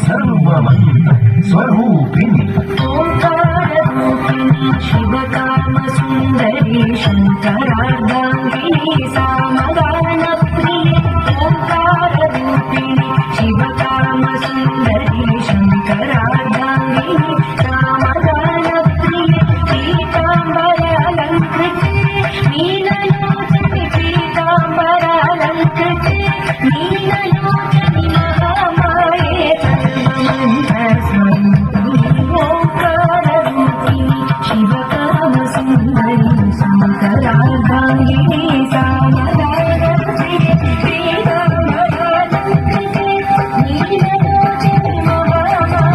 सर्वमंत स्वरूपिणी ओंकाररूपिणी शिवकाम सुंदरी शंकरार्धांगिनी सामगान प्रिये ओंकाररूपिणी शिवकाम सुंदरी शंकरार्धांगिनी सामगान प्रिये पीतांबरालंकृते नीललोचने पीतांबरालंकृते नीललोचने महामाये ओंकाररूपिणी शिवकाम सुंदरी शंकरार्धांगिनी सामगानप्रिये पीतांबरालंकृते नीललोचने महामाये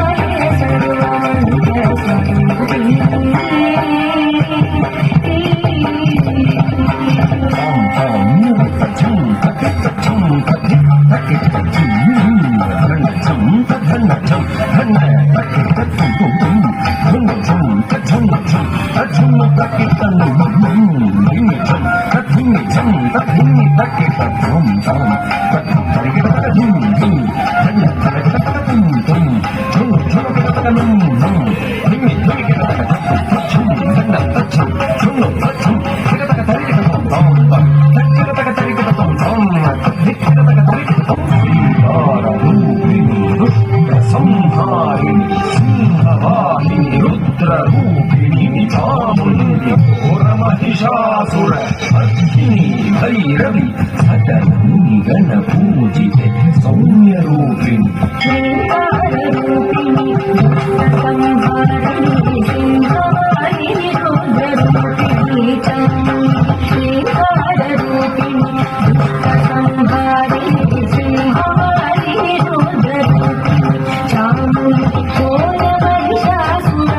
महिषासुर अर्थिनी भैरवी सकलमुनि गण पूजिते सौम्य रूपिणी ओंकाररूपिणी संहारिणी सिंहवाहिनी रुद्ररूपिणी ओंकाररूपिणी संहारिणी सिंहवाहिनी रुद्ररूपिणी चामुण्डी घोर महिषासुरमर्दिनी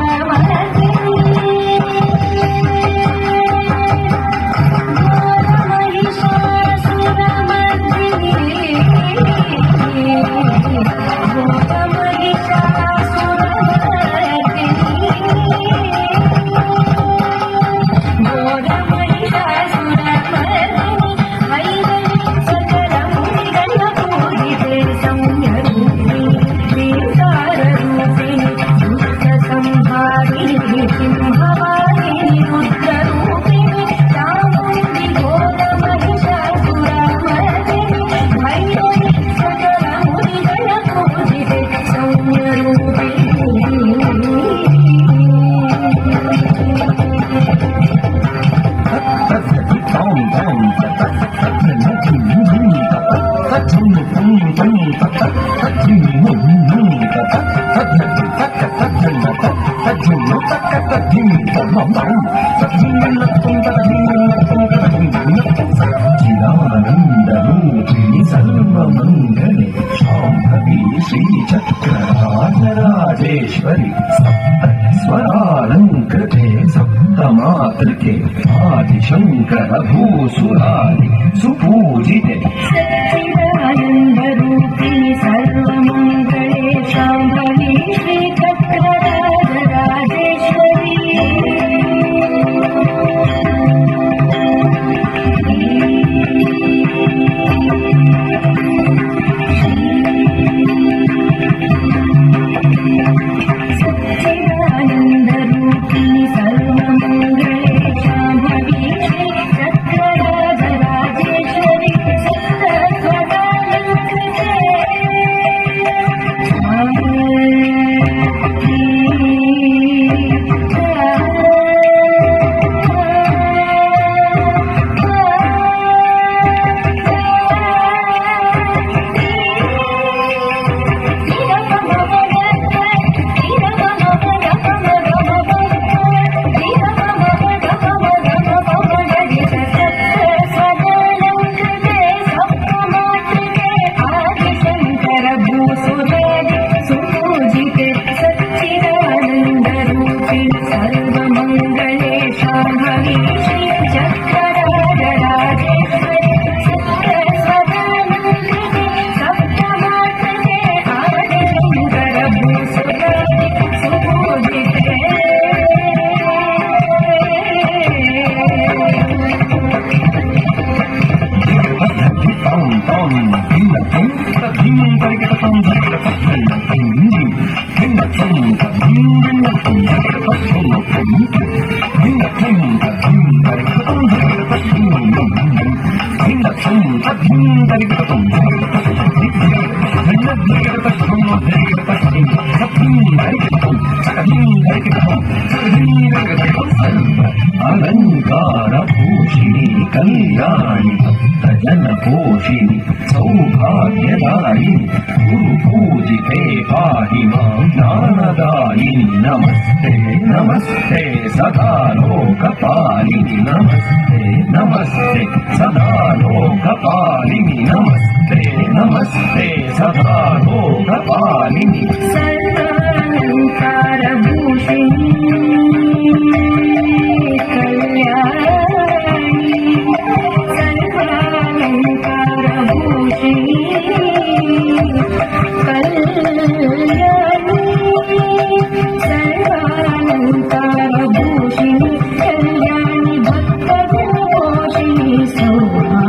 चिदानंदरूपिणी सर्वमंगले शांभवी श्रीचक्रराजराजेश्वरी सप्तस्वरालंकृते सप्तमातृके आदिशंकर भूसुरारि सुपूजिते सच्चिदानंदरूपिणी सर्वमंगले शांभवी श्रीचक्रराजराजेश्वरी सच्चिदानंदरूपिणी सर्वमंगले शांभवी श्रीचक्रराजराजेश्वरी అలంకార భూషిణి కళ్యాణి భక్త జన పోషిణి సౌభాగ్యదాయిని గురు పూజితే పాహి మాం జ్ఞానదాయిని నమస్తే నమస్తే సదా లోకపాలిని నమస్తే నమస్తే సదా లోకపాలిని నమస్తే నమస్తే సదా లోకపాలిని सर्वालङ्कारभूषिणी कल्याणी सर्वालङ्कारभूषिणी सर्वालङ्कारभूषिणी कल्याणी भक्तजनपोषिणी सौभाग्यदायिनी